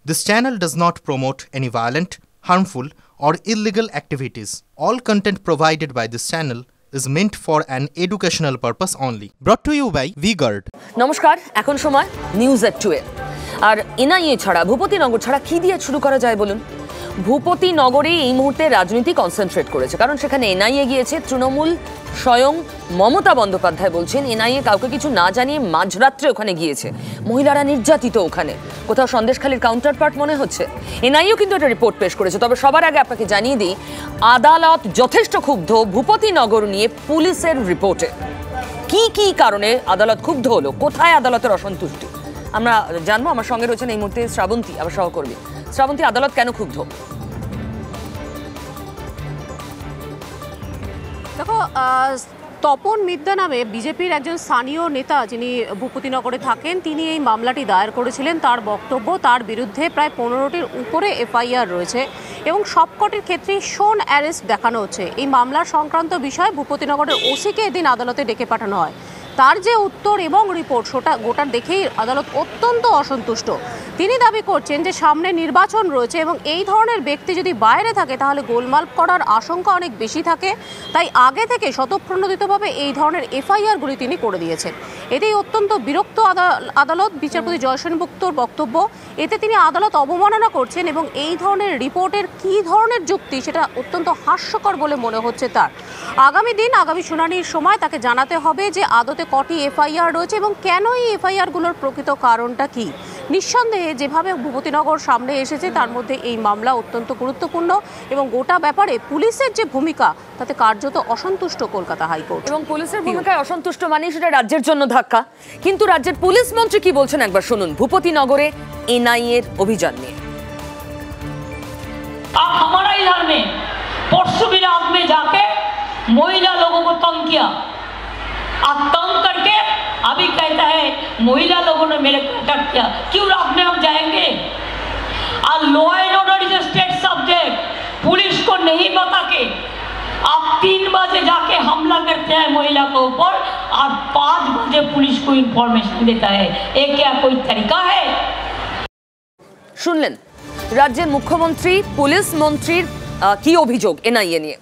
This channel does not promote any violent, harmful, or illegal activities. All content provided by this channel is meant for an educational purpose only. Brought to you by V-Guard. নমস্কার, এখন সময় news এট 2 এর। আর NIA ছাড়া ভূপতিনগর ছাড়া কি দিয়ে শুরু করা যায় বলুন? ভূপতিনগরে এই মুহূর্তে রাজনীতি কনসেন্ট্রেট করেছে, কারণ সেখানে এনআইএ গিয়েছে। তৃণমূল স্বয়ং মমতা বন্দ্যোপাধ্যায় বলছেন এনআইএ কাউকে কিছু না জানিয়ে মাঝরাত্রে ওখানে গিয়েছে। মহিলারা নির্যাতিত ওখানে, কোথাও সন্দেশখালীর কাউন্টার পার্ট মনে হচ্ছে। এনআইএও কিন্তু একটা রিপোর্ট পেশ করেছে। তবে সবার আগে আপনাকে জানিয়ে দিই, আদালত যথেষ্ট ক্ষুব্ধ ভূপতিনগর নিয়ে পুলিশের রিপোর্টে। কি কারণে আদালত ক্ষুব্ধ হলো, কোথায় আদালতের অসন্তুষ্টি আমরা জানবো। আমার সঙ্গে রয়েছেন এই মুহূর্তে শ্রাবন্তী, আমার সহকর্মী। শ্রাবন্তী, আদালত কেন ক্ষুব্ধ? দেখো, তপন মিদ্যা নামে বিজেপির একজন স্থানীয় নেতা যিনি ভূপতিনগরে থাকেন, তিনি এই মামলাটি দায়ের করেছিলেন। তার বক্তব্য, তার বিরুদ্ধে প্রায় 15টির উপরে এফআইআর রয়েছে এবং সবকটির ক্ষেত্রেই শোন অ্যারেস্ট দেখানো হচ্ছে। এই মামলার সংক্রান্ত বিষয়ে ভূপতিনগরের ওসিকে এদিন আদালতে ডেকে পাঠানো হয়। তার যে উত্তর এবং রিপোর্ট গোটা দেখেই আদালত অত্যন্ত অসন্তুষ্ট। তিনি দাবি করছেন যে সামনে নির্বাচন রয়েছে এবং এই ধরনের ব্যক্তি যদি বাইরে থাকে তাহলে গোলমাল করার আশঙ্কা অনেক বেশি থাকে। তাই আগে থেকে স্বতঃপ্রণোদিতভাবে এই ধরনের এফআইআরগুলি তিনি করে দিয়েছেন। এতেই অত্যন্ত বিরক্ত আদালত। বিচারপতি জয় সেনগুপ্তর বক্তব্য, এতে তিনি আদালত অবমাননা করছেন এবং এই ধরনের রিপোর্টের কী ধরনের যুক্তি সেটা অত্যন্ত হাস্যকর বলে মনে হচ্ছে তার। আগামী শুনানির সময় তাকে জানাতে হবে যে আদতে কটি এফআইআর রয়েছে এবং কেন এই এফআইআরগুলোর প্রকৃত কারণটা কি। নিঃসন্দেহে যেভাবে ভূপতিনগর সামনে এসেছে তার মধ্যে এই মামলা অত্যন্ত গুরুত্বপূর্ণ এবং গোটা ব্যাপারে পুলিশের যে ভূমিকা তাতে কার্যত অসন্তুষ্ট কলকাতা হাইকোর্ট। এবং পুলিশের ভূমিকায় অসন্তুষ্ট মানে সেটা রাজ্যের জন্য ধাক্কা। কিন্তু রাজ্যের পুলিশ মন্ত্রী কি বলছেন একবার শুনুন ভূপতিনগরে এনআইএ এর অভিযান নিয়ে। आप हमारा इधर में परसों भी रात में जाके महिला लोगों को तंग किया, और तंग करके अभी कहता है महिला लोगों ने मेरे को अटैक किया। क्यों रात में हम जाएंगे? और law and order is state subject. Police को नहीं बता के आप 3 बजे जाके हमला करते हैं महिला के ऊपर और 5 बजे पुलिस को इंफॉर्मेशन देता है। ये क्या कोई तरीका है? শুনলেন রাজ্যের মুখ্যমন্ত্রী পুলিশ মন্ত্রীর কি অভিযোগ এনআইএ নিয়ে।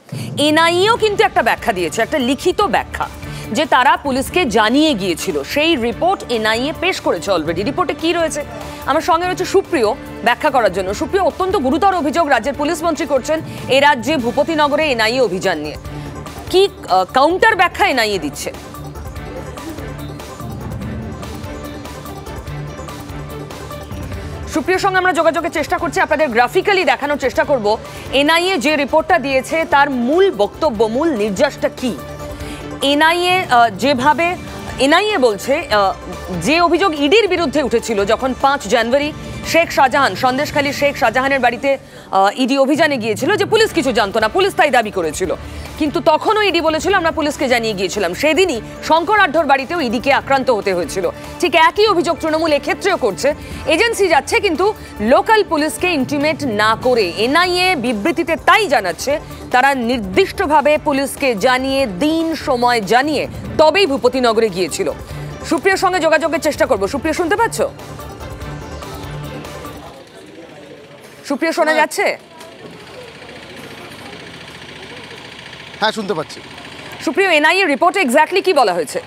এনআইএও কিন্তু একটা ব্যাখ্যা দিয়েছে, একটা লিখিত ব্যাখ্যা, যে তারা পুলিশকে জানিয়ে গিয়েছিল। সেই রিপোর্ট এনআইএ পেশ করেছে অলরেডি। রিপোর্টে কি রয়েছে? আমার সঙ্গে রয়েছে সুপ্রিয় ব্যাখ্যা করার জন্য। সুপ্রিয়, অত্যন্ত গুরুতর অভিযোগ রাজ্যের পুলিশ মন্ত্রী করছেন এ রাজ্যে ভূপতিনগরে এনআইএ অভিযান নিয়ে। কি কাউন্টার ব্যাখ্যা এনআইএ দিচ্ছে? সুপ্রিয়র সঙ্গে আমরা যোগাযোগের চেষ্টা করছি, আপনাদের গ্রাফিক্যালি দেখানোর চেষ্টা করব এনআইএ যে রিপোর্টটা দিয়েছে তার মূল বক্তব্য, মূল নির্যাসটা কি। এনআইএ বলছে যে অভিযোগ ইডির বিরুদ্ধে উঠেছিল যখন 5 জানুয়ারি শেখ শাহজাহান, সন্দেশখালী শেখ শাহজাহানের বাড়িতে ইডি অভিযানে গিয়েছিল, যে পুলিশ কিছু জানতো না, পুলিশ তাই দাবি করেছিল। কিন্তু তখনও ইডি বলেছিল আমরা পুলিশকে জানিয়ে গিয়েছিলাম। সেদিনই শঙ্কর আঢ্যর বাড়িতেও ইডিকে আক্রান্ত হতে হয়েছিল। ঠিক একই অভিযোগ তৃণমূল এক্ষেত্রেও করছে। এজেন্সি যাচ্ছে কিন্তু লোকাল পুলিশকে ইন্টিমেট না করে। এনআইএ বিবৃতিতে তাই জানাচ্ছে তারা নির্দিষ্টভাবে পুলিশকে জানিয়ে, দিন সময় জানিয়ে তবেই ভূপতিনগরে গিয়েছিল। সুপ্রিয়র সঙ্গে যোগাযোগের চেষ্টা করব। সুপ্রিয়, শুনতে পাচ্ছ? সুপ্রিয়, শোনা যাচ্ছে? হ্যাঁ, শুনতে পাচ্ছি। সুপ্রিয়, এনআইএ রিপোর্টে এক্স্যাক্টলি কি বলা হয়েছে?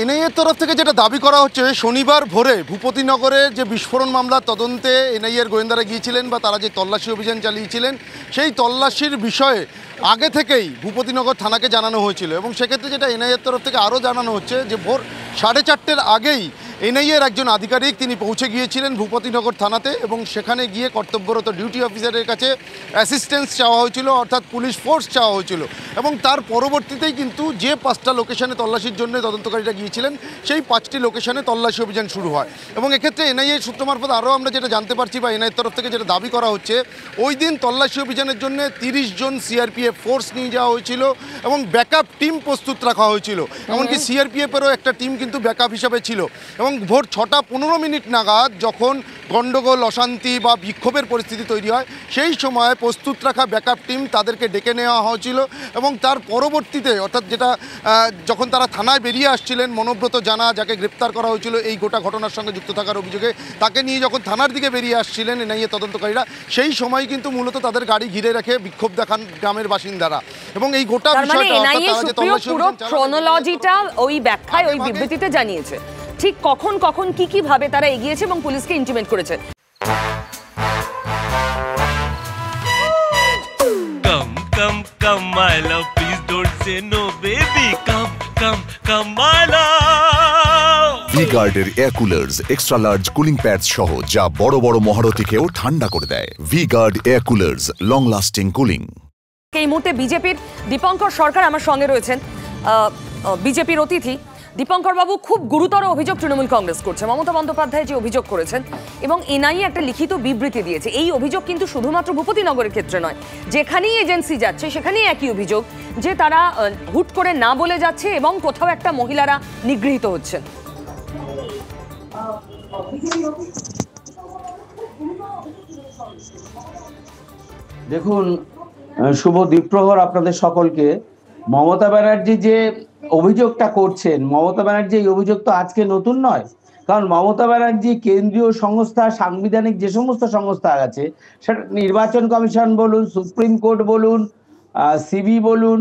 এনআইএর তরফ থেকে যেটা দাবি করা হচ্ছে, শনিবার ভোরে ভূপতিনগরের যে বিস্ফোরণ মামলার তদন্তে এনআইএর গোয়েন্দারা গিয়েছিলেন বা তারা যে তল্লাশি অভিযান চালিয়েছিলেন, সেই তল্লাশির বিষয়ে আগে থেকেই ভূপতিনগর থানাকে জানানো হয়েছিল। এবং সেক্ষেত্রে যেটা এনআইএর তরফ থেকে আরও জানানো হচ্ছে যে ভোর 4:30-র আগেই এনআইএর একজন আধিকারিক তিনি পৌঁছে গিয়েছিলেন ভূপতিনগর থানাতে এবং সেখানে গিয়ে কর্তব্যরত ডিউটি অফিসারের কাছে অ্যাসিস্ট্যান্স চাওয়া হয়েছিল, অর্থাৎ পুলিশ ফোর্স চাওয়া হয়েছিল। এবং তার পরবর্তীতেই কিন্তু যে 5টা লোকেশনে তল্লাশির জন্য তদন্তকারীরা গিয়েছিলেন সেই 5টি লোকেশনে তল্লাশি অভিযান শুরু হয়। এবং এক্ষেত্রে এনআইএ সূত্র মারফত আরও আমরা যেটা জানতে পারছি বা এনআইএর তরফ থেকে যেটা দাবি করা হচ্ছে, ওই দিন তল্লাশি অভিযানের জন্য 30 জন সিআরপিএফ ফোর্স নিয়ে যাওয়া হয়েছিল এবং ব্যাকআপ টিম প্রস্তুত রাখা হয়েছিল। এমনকি সিআরপিএফেরও একটা টিম কিন্তু ব্যাকআপ হিসাবে ছিল। এবং ভোর 6:15 নাগাদ যখন গণ্ডগোল অশান্তি বা বিক্ষোভের পরিস্থিতি তৈরি হয়, সেই সময় প্রস্তুত রাখা ব্যাকআপ টিম তাদেরকে ডেকে নেওয়া হয়েছিল এবং তার পরবর্তীতে অর্থাৎ যেটা যখন তারা থানায় বেরিয়ে আসছিলেন, মনোব্রত জানা যাকে গ্রেপ্তার করা হয়েছিল এই গোটা ঘটনার সঙ্গে যুক্ত থাকার অভিযোগে, তাকে নিয়ে যখন থানার দিকে বেরিয়ে আসছিলেন এনআইএ তদন্তকারীরা, সেই সময় কিন্তু মূলত তাদের গাড়ি ঘিরে রেখে বিক্ষোভ দেখান গ্রামের বাসিন্দারা। এবং এই গোটা বিষয়টা ক্রোনোলজিটা ওই ব্যাখ্যায় ওই বিবৃতিতে জানিয়েছে ঠিক কখন কখন কি ভাবে তারা এগিয়েছে এবং পুলিশকে ইন্টিমেট করেছে। Come, my love, please don't say no, baby. Come, my love. V-Guard-এর air coolers extra large cooling pads সহ যা বড় বড় মহারথীকেও ঠান্ডা করে দেয়। V-Guard air coolers, long lasting cooling. এই মুহূর্তে বিজেপির দীপঙ্কর সরকার আমার সঙ্গে রয়েছেন, বিজেপির অতিথি। দীপঙ্কর বাবু, খুব গুরুতর অভিযোগ তৃণমূল কংগ্রেস করছে। মমতা বন্দ্যোপাধ্যায় যে অভিযোগ করেছেন এবং এনআইএ একটা লিখিত বিবৃতি দিয়েছে, এই অভিযোগ কিন্তু শুধুমাত্র ভূপতিনগরের ক্ষেত্রে নয়, যেখানেই এজেন্সি যাচ্ছে সেখানেই একই অভিযোগ যে তারা হুট করে না বলে যাচ্ছে এবং কোথাও একটা মহিলারা নিগৃহীত হচ্ছেন। দেখুন, শুভ দ্বীপ্রহর আপনাদের সকলকে। মমতা ব্যানার্জি যে অভিযোগটা করছেন, মমতা ব্যানার্জি এই অভিযোগ তো আজকে নতুন নয়, কারণ মমতা ব্যানার্জি কেন্দ্রীয় সংস্থা, সাংবিধানিক যে সমস্ত সংস্থা আছে, সেটা নির্বাচন কমিশন বলুন, সুপ্রিম কোর্ট বলুন, সিবি বলুন,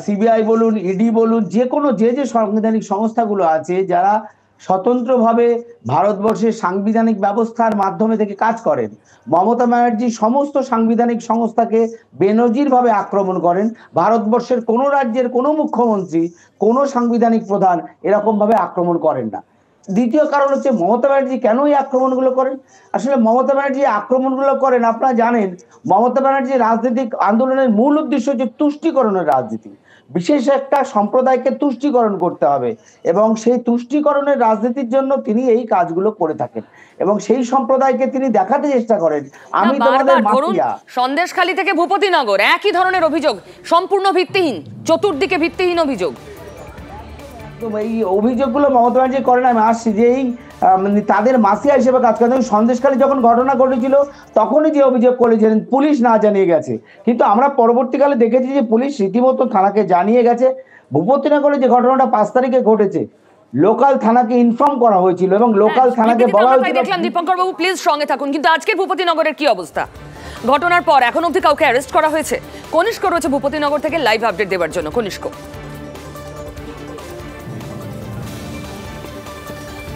সিবিআই বলুন, ইডি বলুন, যে কোনো যে সাংবিধানিক সংস্থাগুলো আছে যারা স্বতন্ত্রভাবে ভারতবর্ষের সাংবিধানিক ব্যবস্থার মাধ্যমে থেকে কাজ করেন, মমতা ব্যানার্জি সমস্ত সাংবিধানিক সংস্থাকে বেনজিরভাবে আক্রমণ করেন। ভারতবর্ষের কোনো রাজ্যের কোনো মুখ্যমন্ত্রী, কোনো সাংবিধানিক প্রধান এরকমভাবে আক্রমণ করেন না। দ্বিতীয় কারণ হচ্ছে মমতা ব্যানার্জি কেন এই আক্রমণগুলো করেন। আসলে মমতা ব্যানার্জি আক্রমণগুলো করেন, আপনারা জানেন, মমতা ব্যানার্জির রাজনৈতিক আন্দোলনের মূল উদ্দেশ্য হচ্ছে তুষ্টিকরণের রাজনীতি। বিশেষ একটা সম্প্রদায়কে তুষ্টিকরণ করতে হবে এবং সেই তুষ্টিকরণের রাজনীতির জন্য তিনি এই কাজগুলো করে থাকেন এবং সেই সম্প্রদায়কে তিনি দেখাতে চেষ্টা করেন আমি তোমাদের মাফিয়া। সন্দেশখালী থেকে ভূপতিনগর একই ধরনের অভিযোগ, সম্পূর্ণ ভিত্তিহীন, চতুর্দিকে ভিত্তিহীন অভিযোগ। এই অভিযোগগুলো মমতা ব্যানার্জি করেন। আমি আসছি যে এই তাদের মাসিয়া হিসেবে কাজ করেন। সন্দেশখালী যখন ঘটনা ঘটেছিল তখনই যে অভিযোগ করেছিলেন পুলিশ না জানিয়ে গেছে, কিন্তু আমরা পরবর্তীকালে দেখেছি যে পুলিশ রীতিমতো থানাকে জানিয়ে গেছে। ভূপতিনগরে যে ঘটনাটা 5 তারিখে ঘটেছে, লোকাল থানাকে ইনফর্ম করা হয়েছিল এবং লোকাল থানাকে বলা হয়েছিল। দেখলাম দীপঙ্কর বাবু, প্লিজ সঙ্গে থাকুন। কিন্তু আজকের ভূপতিনগরের কি অবস্থা? ঘটনার পর এখন অবধি কাউকে অ্যারেস্ট করা হয়েছে? কনিষ্ক রয়েছে ভূপতিনগর থেকে লাইভ আপডেট দেওয়ার জন্য। কনিষ্ক,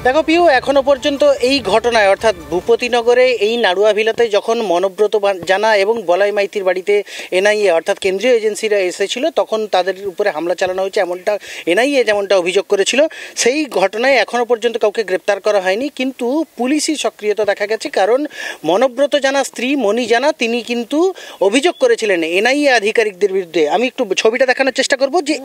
দেখো পিউ, এখনো পর্যন্ত এই ঘটনায় অর্থাৎ ভূপতিনগরে এই নাড়ুয়া ভিলাতে যখন মনোব্রত জানা এবং বলাই মাইতির বাড়িতে এনআইএ অর্থাৎ কেন্দ্রীয় এজেন্সিরা এসেছিল, তখন তাদের উপরে হামলা চালানো হয়েছে, এমনটা এনআইএ যেমনটা অভিযোগ করেছিল। সেই ঘটনায় এখনো পর্যন্ত কাউকে গ্রেপ্তার করা হয়নি, কিন্তু পুলিশি সক্রিয়তা দেখা গেছে। কারণ মনোব্রত জানা স্ত্রী মণি জানা তিনি কিন্তু অভিযোগ করেছিলেন এনআইএ আধিকারিকদের বিরুদ্ধে। আমি একটু ছবিটা দেখানোর চেষ্টা করব যে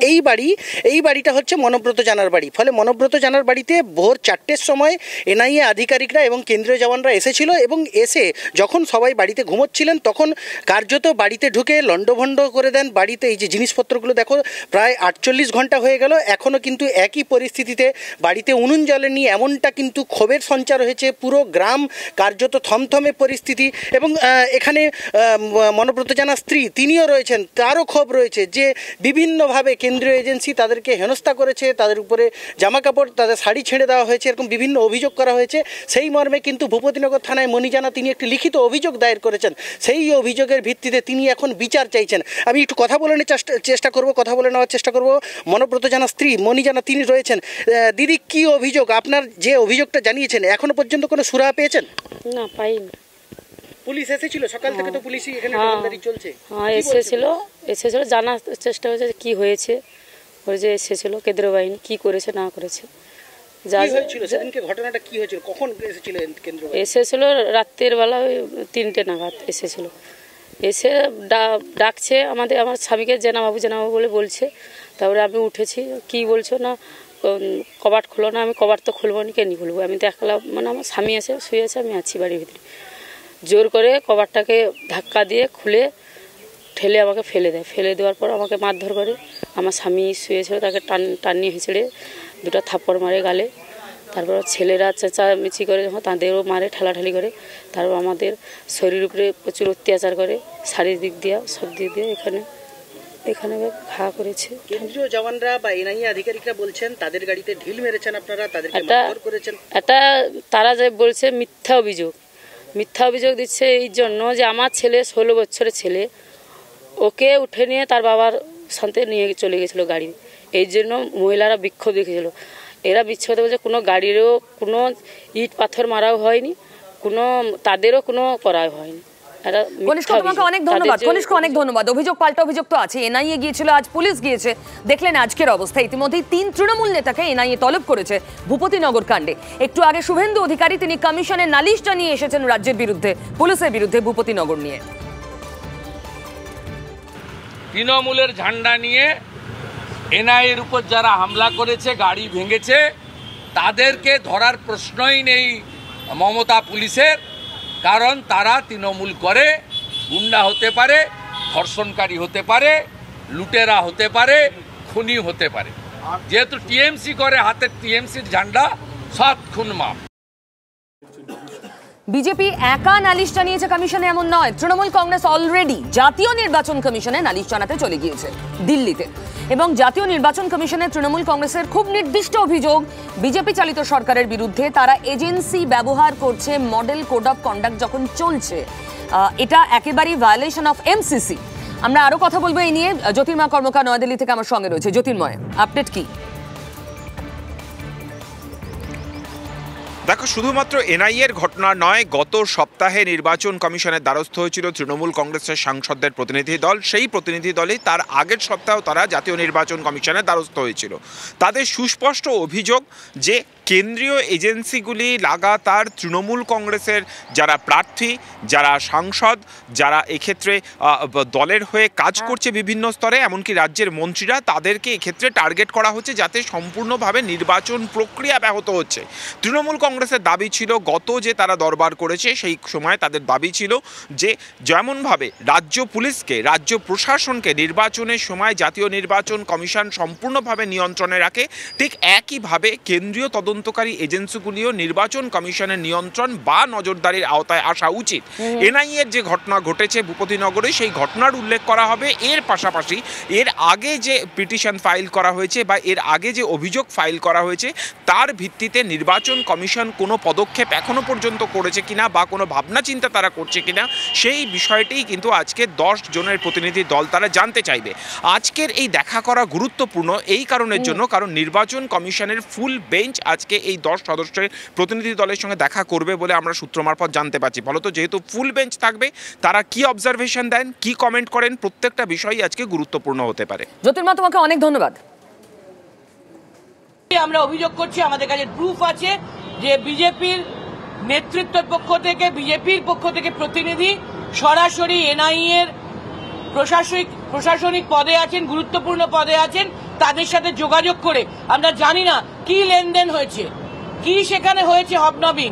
এই বাড়িটা হচ্ছে মনোব্রত জানার বাড়ি। ফলে মনোব্রত জানার বাড়িতে ভোর 4টের সময় এনআইএ আধিকারিকরা এবং কেন্দ্রীয় জওয়ানরা এসেছিল এবং এসে যখন সবাই বাড়িতে ঘুমোচ্ছিলেন তখন কার্যত বাড়িতে ঢুকে লণ্ডভণ্ড করে দেন। বাড়িতে এই যে জিনিসপত্রগুলো দেখো, প্রায় 48 ঘন্টা হয়ে গেল, এখনও কিন্তু একই পরিস্থিতিতে বাড়িতে উনুন জ্বলেনি, এমনটা কিন্তু ক্ষোভের সঞ্চার হয়েছে। পুরো গ্রাম কার্যত থমথমে পরিস্থিতি। এবং এখানে মনোব্রত জানা স্ত্রী তিনিও রয়েছেন, তারও ক্ষোভ রয়েছে যে বিভিন্নভাবে কেন্দ্রীয় এজেন্সি তাদেরকে হেনস্থা করেছে, তাদের উপরে জামাকাপড়, তাদের শাড়ি ছেড়ে দেওয়া হয়েছে, এরকম বিভিন্ন অভিযোগ করা হয়েছে। সেই মর্মে কিন্তু ভূপতিনগর থানায় মণি জানা তিনি একটি লিখিত অভিযোগ দায়ের করেছেন। সেই অভিযোগের ভিত্তিতে তিনি এখন বিচার চাইছেন। আমি একটু কথা বলে নেওয়ার চেষ্টা করব। মনোব্রত জানা স্ত্রী মণি জানা তিনি রয়েছেন। দিদি, কি অভিযোগ? আপনার যে অভিযোগটা জানিয়েছেন এখনো পর্যন্ত কোনো সুরাহা পেয়েছেন? না, পাইনি। পুলিশ এসেছিল সকাল থেকে, তো পুলিশই এখানে তদন্তকারী চলছে। হ্যাঁ, এসেছিল জানার চেষ্টা হয়েছে কি হয়েছে। ওই যে এসেছিল কেন্দ্রীয় বাহিনী, কি করেছে না করেছে। ঘটনাটা কি হয়েছিল, কখন এসেছিল? রাত্রের বেলা 3টে নাগাদ এসেছিল। এসে ডাকছে আমার স্বামীকে, জেনাবাবু বলে বলছে। তারপরে আমি উঠেছি, কি বলছো না, কবাট খুলো না। আমি কবাট তো খুলবো না, কেন খুলবো? আমি দেখলাম মানে আমার স্বামী এসে শুয়ে আছে, আমি আছি বাড়ির ভিতরে। জোর করে কবাটটাকে ধাক্কা দিয়ে খুলে ঠেলে আমাকে ফেলে দেয়। ফেলে দেওয়ার পর আমাকে মারধর করে। আমার স্বামী শুয়েছিল, তাকে টানিয়ে হেঁচড়ে 2টা থাপ্পড় মারে গালে। তারপর ছেলেরা চেঁচামেচি করে যখন তাদেরও মারে, ঠেলাঠালি করে। তারপর আমাদের শরীর উপরে প্রচুর অত্যাচার করে, শারীরিক দিক দিয়ে সব দিক দিয়ে। এখানে ঘা করেছে। কেন্দ্রীয় জওয়ানরা বা এনআইএ আধিকারিকরা বলছেন তাদের গাড়িতে ঢিল মেরেছেন আপনারা, তাদেরকে মারধর করেছেন। এটা তারা যে বলছে মিথ্যা অভিযোগ দিচ্ছে এই জন্য যে আমার ছেলে 16 বছরের ছেলে, ওকে উঠে নিয়ে তার বাবার সাথে নিয়ে চলে গেছিলো গাড়ি। এই জন্য মহিলারা বিক্ষোভ দেখেছিল। এরা বিক্ষোভ বলছে কোনো গাড়িরও কোনো ইট পাথর মারাও হয়নি, তাদেরও কোনো করা হয়নি। কনিষ্ক তোমাকে অনেক ধন্যবাদ। কনিষ্ক অনেক ধন্যবাদ। অভিযোগ পাল্টা অভিযোগ তো আছে। এনআইএ গিয়েছিল, আজ পুলিশ গিয়েছে। দেখলেন আজকের অবস্থা। ইতিমধ্যেই 3 তৃণমূল নেতাকে এনআইএ তলব করেছে ভূপতিনগর কাণ্ডে। একটু আগে শুভেন্দু অধিকারী তিনি কমিশনে নালিশ জানিয়ে এসেছেন রাজ্যের বিরুদ্ধে, পুলিশের বিরুদ্ধে ভূপতিনগর নিয়ে। তৃণমূলের ঝান্ডা নিয়ে এনআইএর উপর যারা হামলা করেছে, গাড়ি ভেঙেছে, তাদেরকে ধরার প্রশ্নই নেই মমতা পুলিশের। কারণ তারা তৃণমূল করে, গুন্ডা হতে পারে, ধর্ষণকারী হতে পারে, লুটেরা হতে পারে, খুনি হতে পারে। যেহেতু টিএমসি করে, হাতের টিএমসির ঝান্ডা 7 খুন মাপ। বিজেপি একা নালিশ জানিয়েছে কমিশনে এমন নয়, তৃণমূল কংগ্রেস অলরেডি জাতীয় নির্বাচন কমিশনে নালিশ জানাতে চলে গিয়েছে দিল্লিতে। এবং জাতীয় নির্বাচন কমিশনে তৃণমূল কংগ্রেসের খুব নির্দিষ্ট অভিযোগ, বিজেপি চালিত সরকারের বিরুদ্ধে তারা এজেন্সি ব্যবহার করছে। মডেল কোড অফ কন্ডাক্ট যখন চলছে, এটা একেবারেই ভায়োলেশন অফ এমসিসি। আমরা আরো কথা বলবো এই নিয়ে। জ্যোতির্ময় কর্মকার নয়াদিল্লি থেকে আমার সঙ্গে রয়েছে। জ্যোতির্ময়, আপডেট কি? দেখো, শুধুমাত্র এনআইএর ঘটনা নয়, গত সপ্তাহে নির্বাচন কমিশনের দ্বারস্থ হয়েছিল তৃণমূল কংগ্রেসের সাংসদদের প্রতিনিধি দল। সেই প্রতিনিধি দলই তার আগের সপ্তাহেও তারা জাতীয় নির্বাচন কমিশনের দ্বারস্থ হয়েছিল। তাদের সুস্পষ্ট অভিযোগ যে কেন্দ্রীয় এজেন্সিগুলি লাগাতার তৃণমূল কংগ্রেসের যারা প্রার্থী, যারা সাংসদ, যারা এক্ষেত্রে দলের হয়ে কাজ করছে বিভিন্ন স্তরে, এমনকি রাজ্যের মন্ত্রীরা, তাদেরকে এক্ষেত্রে টার্গেট করা হচ্ছে, যাতে সম্পূর্ণভাবে নির্বাচন প্রক্রিয়া ব্যাহত হচ্ছে। তৃণমূল কংগ্রেসের দাবি ছিল, গত যে তারা দরবার করেছে সেই সময় তাদের দাবি ছিল যে যেমনভাবে রাজ্য পুলিশকে, রাজ্য প্রশাসনকে নির্বাচনের সময় জাতীয় নির্বাচন কমিশন সম্পূর্ণভাবে নিয়ন্ত্রণে রাখে, ঠিক একইভাবে কেন্দ্রীয় তদন্তকারী এজেন্সিগুলিও নির্বাচন কমিশনের নিয়ন্ত্রণ বা নজরদারির আওতায় আসা উচিত। এনআইএর যে ঘটনা ঘটেছে ভূপতিনগরে, সেই ঘটনার উল্লেখ করা হবে। এর পাশাপাশি এর আগে যে পিটিশন ফাইল করা হয়েছে বা এর আগে যে অভিযোগ ফাইল করা হয়েছে, তার ভিত্তিতে নির্বাচন কমিশন কোনো পদক্ষেপ এখনো পর্যন্ত করেছে কিনা বা কোনো ভাবনা চিন্তা তারা করছে কিনা, সেই বিষয়টিই কিন্তু আজকে 10 জনের প্রতিনিধি দল তারা জানতে চাইবে। আজকের এই দেখা করা গুরুত্বপূর্ণ এই কারণের জন্য, কারণ নির্বাচন কমিশনের ফুল বেঞ্চ আজকে এই 10 সদস্যের প্রতিনিধি দলের সঙ্গে দেখা করবে বলে আমরা সূত্র মারফত জানতে পারছি। ফলত যেহেতু ফুল বেঞ্চ থাকবে, তারা কি অবজারভেশন দেন, কি কমেন্ট করেন, প্রত্যেকটা বিষয়ই আজকে গুরুত্বপূর্ণ হতে পারে। জ্যোতির্ময়, তোমাকে অনেক ধন্যবাদ। আমরা অভিযোগ করছি, আমাদের কাছে প্রুফ আছে যে বিজেপির নেতৃত্বের পক্ষ থেকে, বিজেপির পক্ষ থেকে প্রতিনিধি সরাসরি এনআইএর প্রশাসনিক পদে আছেন, গুরুত্বপূর্ণ পদে আছেন, তাদের সাথে যোগাযোগ করে আমরা জানি না কি লেনদেন হয়েছে, কি সেখানে হয়েছে হবনবিং,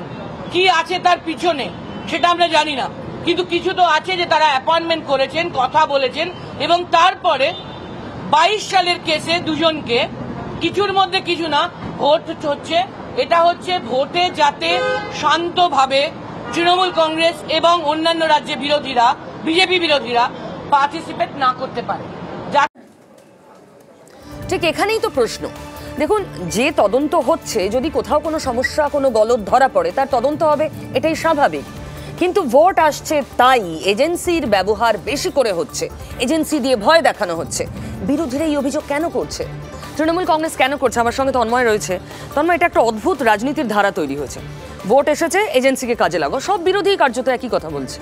কি আছে তার পিছনে, সেটা আমরা জানি না। কিন্তু কিছু তো আছে যে তারা অ্যাপয়েন্টমেন্ট করেছেন, কথা বলেছেন, এবং তারপরে 22 সালের কেসে দুজনকে, কিছুর মধ্যে কিছু না, ভোট হচ্ছে। এটা হচ্ছে ভোটে যাতে শান্তভাবে তৃণমূল কংগ্রেস এবং অন্যান্য রাজ্যের বিরোধীরা, বিজেপি বিরোধীরা পার্টিসিপেট না করতে পারে। ঠিক এখানেই তো প্রশ্ন। দেখুন, যে তদন্ত হচ্ছে, যদি কোথাও কোনো সমস্যা, কোনো গলদ ধরা পড়ে, তার তদন্ত হবে, এটাই স্বাভাবিক। কিন্তু ভোট আসছে তাই এজেন্সির ব্যবহার বেশি করে হচ্ছে, এজেন্সি দিয়ে ভয় দেখানো হচ্ছে। বিরোধীরা এই অভিযোগ কেন করছে, তৃণমূল কংগ্রেস কেন করছে? আমার সঙ্গে তন্ময় রয়েছে। তন্ময়, এটা একটা অদ্ভুত রাজনীতির ধারা তৈরি হয়েছে। ভোট এসেছে, এজেন্সিকে কাজে লাগাও, সব বিরোধী কার্যত একই কথা বলছে।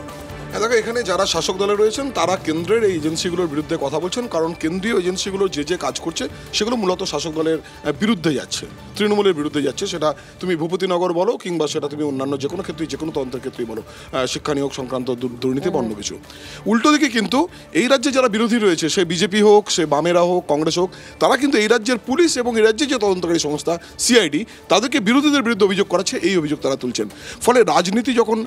দেখো, এখানে যারা শাসক দলে রয়েছেন তারা কেন্দ্রের এই এজেন্সিগুলোর বিরুদ্ধে কথা বলছেন, কারণ কেন্দ্রীয় এজেন্সিগুলো যে কাজ করছে সেগুলো মূলত শাসক দলের বিরুদ্ধে যাচ্ছে, তৃণমূলের বিরুদ্ধে যাচ্ছে। সেটা তুমি ভূপতিনগর বলো, কিংবা সেটা তুমি অন্যান্য যে কোনো ক্ষেত্রেই, যে কোনো তন্ত্রের ক্ষেত্রেই বলো, শিক্ষা নিয়োগ সংক্রান্ত দুর্নীতি বা অন্য কিছু। উল্টো দিকে কিন্তু এই রাজ্যে যারা বিরোধী রয়েছে, সে বিজেপি হোক, সে বামেরা হোক, কংগ্রেস হোক, তারা কিন্তু এই রাজ্যের পুলিশ এবং এই রাজ্যের যে তদন্তকারী সংস্থা সিআইডি, তাদেরকে বিরোধীদের বিরুদ্ধে অভিযোগ করাচ্ছে, এই অভিযোগ তারা তুলছেন। ফলে রাজনীতি যখন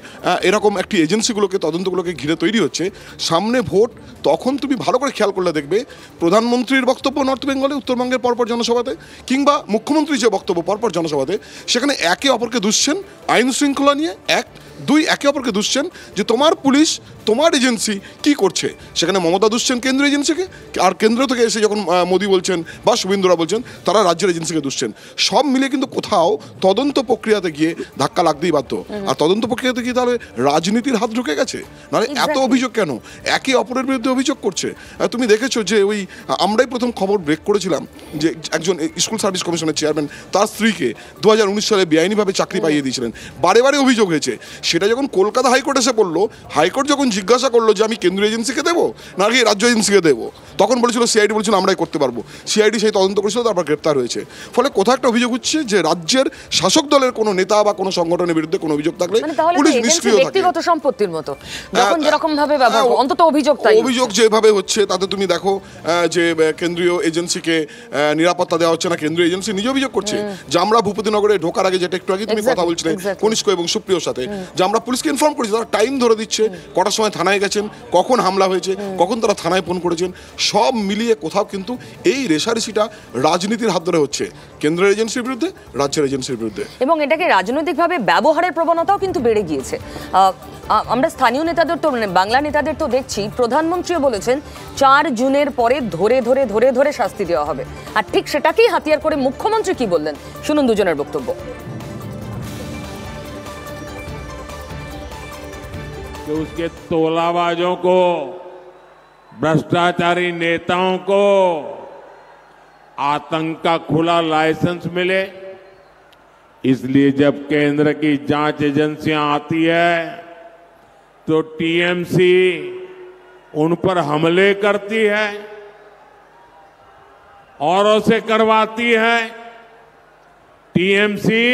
এরকম একটি এজেন্সিগুলোকে, তদন্ত বিষয়গুলোকে ঘিরে তৈরি হচ্ছে, সামনে ভোট, তখন তুমি ভালো করে খেয়াল করলে দেখবে প্রধানমন্ত্রীর বক্তব্য নর্থ বেঙ্গলে উত্তরবঙ্গের পরপর জনসভাতে, কিংবা মুখ্যমন্ত্রী যে বক্তব্য পরপর জনসভাতে, সেখানে একে অপরকে দুষছেন আইন শৃঙ্খলা নিয়ে, দুই একে অপরকে দুষছেন যে তোমার পুলিশ, তোমার এজেন্সি কি করছে। সেখানে মমতা দুষছেন কেন্দ্রীয় এজেন্সিকে, আর কেন্দ্র থেকে এসে যখন মোদী বলছেন বা শুভেন্দুরা বলছেন তারা রাজ্যের এজেন্সিকে দুষছেন। সব মিলে কিন্তু কোথাও তদন্ত প্রক্রিয়াতে গিয়ে ধাক্কা লাগতেই বাধ্য। আর তদন্ত প্রক্রিয়াতে গিয়ে তাহলে রাজনীতির হাত ঢুকে গেছে, নাহলে এত অভিযোগ কেন একে অপরের বিরুদ্ধে অভিযোগ করছে। তুমি দেখেছো যে ওই আমরাই প্রথম খবর ব্রেক করেছিলাম যে একজন স্কুল সার্ভিস কমিশনের চেয়ারম্যান তার স্ত্রীকে 2019 সালে বেআইনিভাবে চাকরি পাইয়ে দিয়েছিলেন, বারে বারে অভিযোগ হয়েছে। সেটা যখন কলকাতা হাইকোর্ট এসে পড়লো, হাইকোর্ট যখন জিজ্ঞাসা করলো যে আমি কেন্দ্রীয় এজেন্সিকে দেবো নাকি রাজ্য এজেন্সিকে দেবো, তখন বলেছিল সিআইডি বলেছিল আমরাই করতে পারবো। সিআইডি সেই তদন্ত করেছিল, তারপর গ্রেপ্তার হয়েছে। ফলে কোথাও একটা অভিযোগ হচ্ছে যে রাজ্যের শাসক দলের কোনো নেতা বা কোনো সংগঠনের বিরুদ্ধে কোনো অভিযোগ থাকলে পুলিশ নিষ্ক্রিয় থাকে। ব্যক্তিগত সম্পত্তির মতো যখন যেরকম ভাবে ব্যবহার, অন্তত অভিযোগ যেভাবে হচ্ছে তাতে তুমি দেখো যে কেন্দ্রীয় এজেন্সিকে নিরাপত্তা দেওয়া হচ্ছে না। কেন্দ্রীয় এজেন্সি নিজে অভিযোগ করছে যে আমরা ভূপতিনগরে ঢোকার আগে, যেটা একটু আগে তুমি কথা বলছিলে কনিষ্ক এবং সুপ্রিয়র সাথে, যে আমরা পুলিশকে ইনফর্ম করেছি, তারা টাইম ধরে দিচ্ছে কটার সময় থানায় গেছেন, কখন হামলা হয়েছে, কখন তারা থানায় ফোন করেছেন। সব মিলিয়ে কোথাও কিন্তু এই রেশারেশিটা রাজনীতির হাত ধরে হচ্ছে, কেন্দ্রের এজেন্সির বিরুদ্ধে, রাজ্যের এজেন্সির বিরুদ্ধে, এবং এটাকে রাজনৈতিকভাবে ব্যবহারের প্রবণতাও কিন্তু বেড়ে গিয়েছে। আমরা স্থানীয় নেতাদের তো, বাংলা নেতাদের তো দেখছি, প্রধানমন্ত্রীও বলেছেন 4 জুনের পরে ধরে ধরে ধরে ধরে শাস্তি দেওয়া হবে, আর ঠিক সেটাকেই হাতিয়ার করে মুখ্যমন্ত্রী কি বললেন, শুনুন দুজনের বক্তব্য। कि उसके तोलाबाजों को, भ्रष्टाचारी नेताओं को आतंक का खुला लाइसेंस मिले, इसलिए जब केंद्र की जांच एजेंसियां आती है तो टीएमसी उन पर हमले करती है, औरों से करवाती है। टीएमसी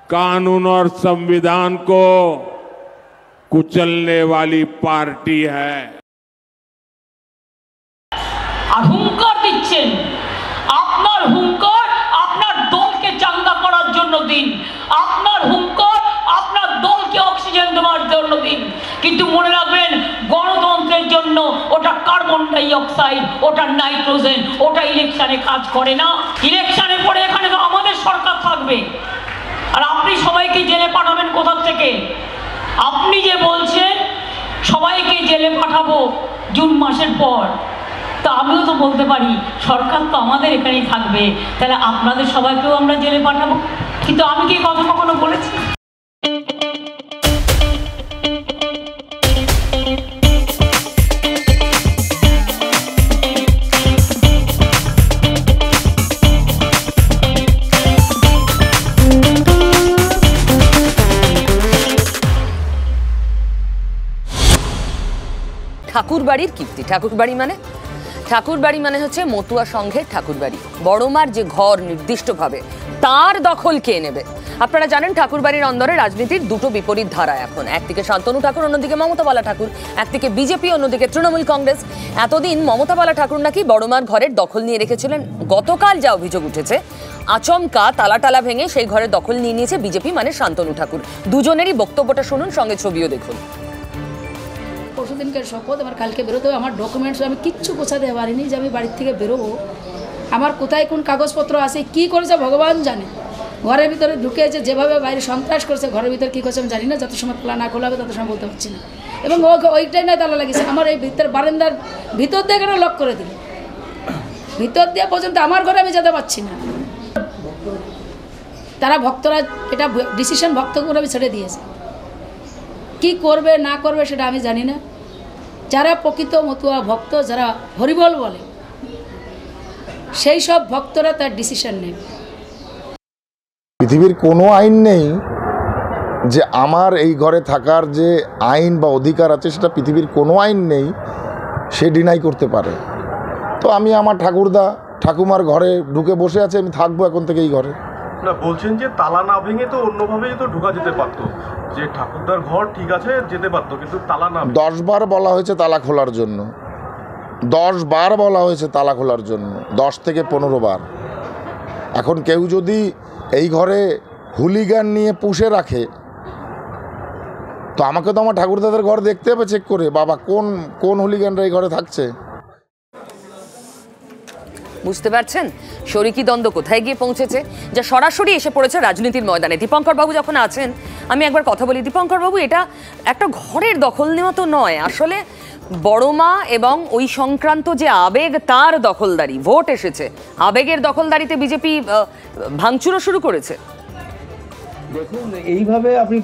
कानून और संविधान को कुचलने वाली पार्टी है। আর হুঙ্কার দিচ্ছেন, আপনার হুঙ্কার আপনার দলকে চাঙ্গা করার জন্য দিন, আপনার হুঙ্কার আপনার দলকে অক্সিজেন দেওয়ার জন্য দিন, কিন্তু মনে রাখবেন গণতন্ত্রের জন্য ওটা কার্বন ডাই অক্সাইড, ওটা নাইট্রোজেন, ওটা ইলেকশনে কাজ করে না। ইলেকশনে পরে এখানে তো আমাদের সরকার থাকবে, আর আপনি সবাইকে জেলে পাঠাবেন কোথা থেকে? আপনি যে বলছেন সবাইকে জেলে পাঠাবো জুন মাসের পর, তা আমিও তো বলতে পারি সরকার তো আমাদের এখানেই থাকবে, তাহলে আপনাদের সবাইকেও আমরা জেলে পাঠাবো। কিন্তু আমি কি কথা কখনো বলেছি? ঠাকুরবাড়ির কীর্তি, ঠাকুরবাড়ি মানে হচ্ছে মতুয়া সংঘের ঠাকুরবাড়ি। বড়মার যে ঘর নির্দিষ্টভাবে তার দখল কে নেবে? আপনারা জানেন ঠাকুরবাড়ির অন্দরে রাজনীতির দুটো বিপরীত ধারা এখন, একদিকে শান্তনু ঠাকুর, অন্যদিকে মমতা বালা ঠাকুর, একদিকে বিজেপি, অন্যদিকে তৃণমূল কংগ্রেস। এতদিন মমতা বালা ঠাকুর নাকি বড়মার ঘরের দখল নিয়ে রেখেছিলেন। গতকাল যা অভিযোগ উঠেছে, আচমকা তালা ভেঙে সেই ঘরের দখল নিয়ে নিয়েছে বিজেপি মানে শান্তনু ঠাকুর। দুজনেরই বক্তব্যটা শুনুন, সঙ্গে ছবিও দেখুন। পরশুদিনকার শপথ, আমার কালকে বেরোতে হবে, আমার ডকুমেন্টস আমি কিচ্ছু গোছাতে পারিনি যে আমি বাড়ির থেকে বেরোবো। আমার কোথায় কোন কাগজপত্র আছে, কি করেছে ভগবান জানে। ঘরের ভিতরে ঢুকেছে, যেভাবে বাইরে সন্ত্রাস করছে, ঘরের ভিতরে কী করছে আমি জানি না। যত সময় খোলা না খোলা হবে তত সময় বলতে পারছি না। এবং ওইটাই না তালা লাগিয়েছে, আমার এই ভিতরে বারান্দার ভিতর দিয়ে কেন লক করে দিল, ভিতর দিয়ে পর্যন্ত আমার ঘরে আমি যেতে পারছি না। তারা ভক্তরা এটা ডিসিশন ভক্তগুলো আমি ছেড়ে দিয়েছে, কি করবে না করবে সেটা আমি জানি না। যারা প্রকৃত মতুয়া ভক্ত, যারা হরিবল বলে, সেই সব ভক্তরা তার ডিসিশন নেবে। পৃথিবীর কোনো আইন নেই যে আমার এই ঘরে থাকার যে আইন বা অধিকার আছে, সেটা পৃথিবীর কোনো আইন নেই সে ডিনাই করতে পারে। তো আমি আমার ঠাকুমার ঘরে ঢুকে বসে আছে, আমি থাকবো এখন থেকে এই ঘরে। না, বলছেন যে তালা না ভেঙে তো অন্যভাবেই তো ঢোকা যেতে পারতো, যে ঠাকুরদার ঘর ঠিক আছে যেতে পারতো, কিন্তু তালা না। 10 বার বলা হয়েছে তালা খোলার জন্য, 10 বার বলা হয়েছে তালা খোলার জন্য, 10 থেকে 15 বার। এখন কেউ যদি এই ঘরে হুলিগান নিয়ে পুষে রাখে, তো আমাকে তো আমার ঠাকুরদাদের ঘর দেখতে হবে চেক করে, বাবা কোন কোন হুলিগানরা এই ঘরে থাকছে। বুঝতে পারছেন শরিকি দ্বন্দ্ব কোথায় গিয়ে পৌঁছেছে, যা সরাসরি এসে পড়েছে রাজনীতির ময়দানে। দীপঙ্কর বাবু যখন আছেন আমি একবার কথা বলি। দীপঙ্কর বাবু, এটা একটা ঘরের দখল নেওয়া তো নয়, আসলে বড় মা এবং ওই সংক্রান্ত যে আবেগ তার দখলদারি, ভোট এসেছে, আবেগের দখলদারিতে বিজেপি ভাঙচুরও শুরু করেছে। দেখুন এইভাবে আপনি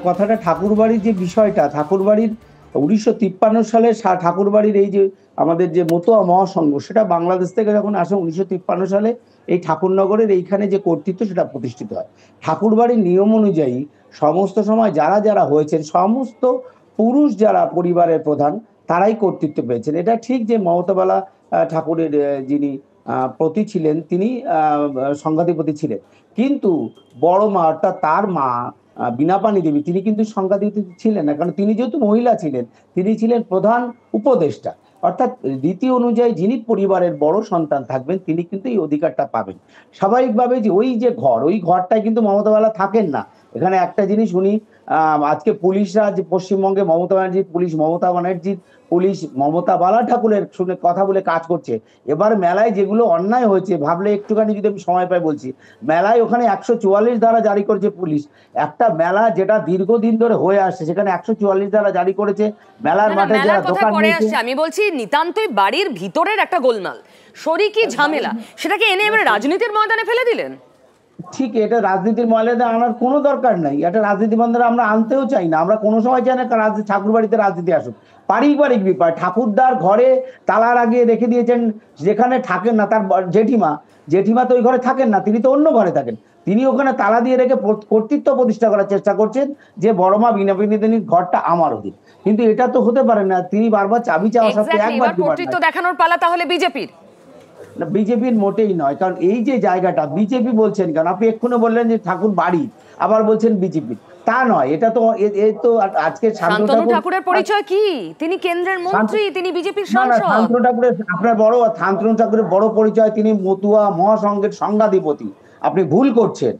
কথাটা ঠাকুরবাড়ির যে বিষয়টা, ঠাকুরবাড়ির 1953 সালে ঠাকুরবাড়ির এই যে আমাদের যে মতুয়া মহাসংঘ, সেটা বাংলাদেশ থেকে যখন আসে 1953 সালে এই ঠাকুরনগরের এইখানে যে কর্তৃত্ব সেটা প্রতিষ্ঠিত হয়। ঠাকুরবাড়ির নিয়ম অনুযায়ী সমস্ত সময় যারা যারা হয়েছেন সমস্ত পুরুষ যারা পরিবারের প্রধান তারাই কর্তৃত্ব পেয়েছেন। এটা ঠিক যে মমতাবালা ঠাকুরের যিনি প্রতি ছিলেন তিনি সংঘাধিপতি ছিলেন, কিন্তু বড় মা অর্থাৎ তার মা বিনাপানি দেবী তিনি কিন্তু সংঘাধিপতি ছিলেন না, কারণ তিনি যেহেতু মহিলা ছিলেন তিনি ছিলেন প্রধান উপদেষ্টা। অর্থাৎ রীতি অনুযায়ী যিনি পরিবারের বড় সন্তান থাকবেন তিনি কিন্তু এই অধিকারটা পাবেন। স্বাভাবিকভাবে যে ওই যে ঘর, ওই ঘরটায় কিন্তু মমতাবালা থাকেন না। এখানে একটা জিনিস উনি আজকে পুলিশরা যে পশ্চিমবঙ্গে মমতা ব্যানার্জির পুলিশ মমতা বালা ঠাকুরের শুনে কথা বলে কাজ করছে। এবার মেলায় যেগুলো অন্যায় হয়েছে ভাবলে একটুখানি যদি আমি সময় পাই বলছি, মেলায় ওখানে 144 ধারা জারি করেছে পুলিশ। একটা মেলা যেটা দীর্ঘদিন ধরে হয়ে আসছে সেখানে 144 ধারা জারি করেছে। মেলার মাঠে যারা দোকান নিয়েছে, আমি বলছি নিতান্তই বাড়ির ভিতরের একটা গোলমাল, শরিকি ঝামেলা, সেটাকে এনে এবারে রাজনীতির ময়দানে ফেলে দিলেন। ঠিক, এটা রাজনীতির ময়দানে আনার কোনো দরকার নাই। এটা রাজনীতি বন্ধের আমরা আনতেও চাই না, আমরা কোনো সময় চাই না ঠাকুরবাড়িতে রাজনীতি আসুক। পারিবারিক ব্যাপার, ঠাকুরদার ঘরে তালা লাগিয়ে রেখে দিয়েছেন, যেখানে থাকেন না তার জেঠিমা তো ওই ঘরে থাকেন না, তিনি তো অন্য ঘরে থাকেন, তিনি ওখানে তালা দিয়ে রেখে কর্তৃত্ব প্রতিষ্ঠা করার চেষ্টা করছেন যে বড় মা বিনাপিনীদের ঘরটা আমার অধীন। কিন্তু এটা তো হতে পারে না, তিনি বারবার চাবি চাওয়া সত্ত্বেও একবার কর্তৃত্ব দেখানোর পালা তাহলে বিজেপির না, বিজেপির মোটেই নয়। কারণ এই যে জায়গাটা বিজেপি বলছেন, কারণ আপনি এক্ষুনি বললেন যে ঠাকুর বাড়ি, আবার বলছেন বিজেপি, তা নয়। এটা তো আজকে শান্তনু ঠাকুরের পরিচয় কি? তিনি কেন্দ্রের মন্ত্রী, তিনি বিজেপির সাংসদ। শান্তনু ঠাকুরের আপনার বড় শান্তনু ঠাকুরের বড় পরিচয় তিনি মতুয়া মহাসংঘের সংঘাধিপতি। আপনি ভুল করছেন।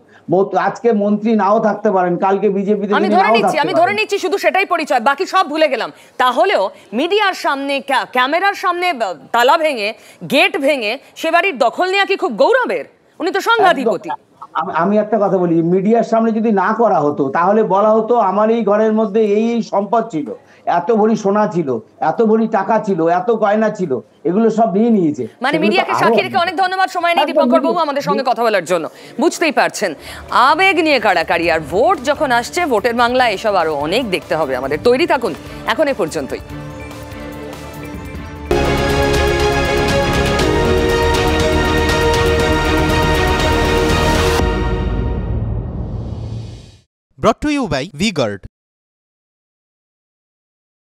আজকে মন্ত্রী নাও থাকতে পারেন, কালকে বিজেপিতে আমি ধরে নিচ্ছি শুধু সেটাই পরিচয়, বাকি সব ভুলে গেলাম। তাহলেও মিডিয়ার সামনে, ক্যামেরার সামনে তালা ভেঙে, গেট ভেঙে সে বাড়ির দখল নেওয়া কি খুব গৌরবের? উনি তো সংঘাধিপতি। আমি একটা কথা বলি, মিডিয়ার সামনে যদি না করা হতো তাহলে বলা হতো আমার এই ঘরের মধ্যে এই সম্পদ ছিল, এত ভরি সোনা ছিল, এত ভরি টাকা ছিল, এত গয়না ছিল, এগুলো সব নিয়ে নিয়েছে। মানে মিডিয়াকে সাক্ষী রেখে অনেক ধন্যবাদ সময় নেই দীপঙ্কর বাবু আমাদের সঙ্গে কথা বলার জন্য। বুঝতেই পারছেন আবেগ নিয়ে কাড়াকাড়ি, আর ভোট যখন আসছে, ভোটের বাংলা এসব আরো অনেক দেখতে হবে আমাদের। তৈরি থাকুন, এখন এ পর্যন্তই। Brought to you by V-Guard.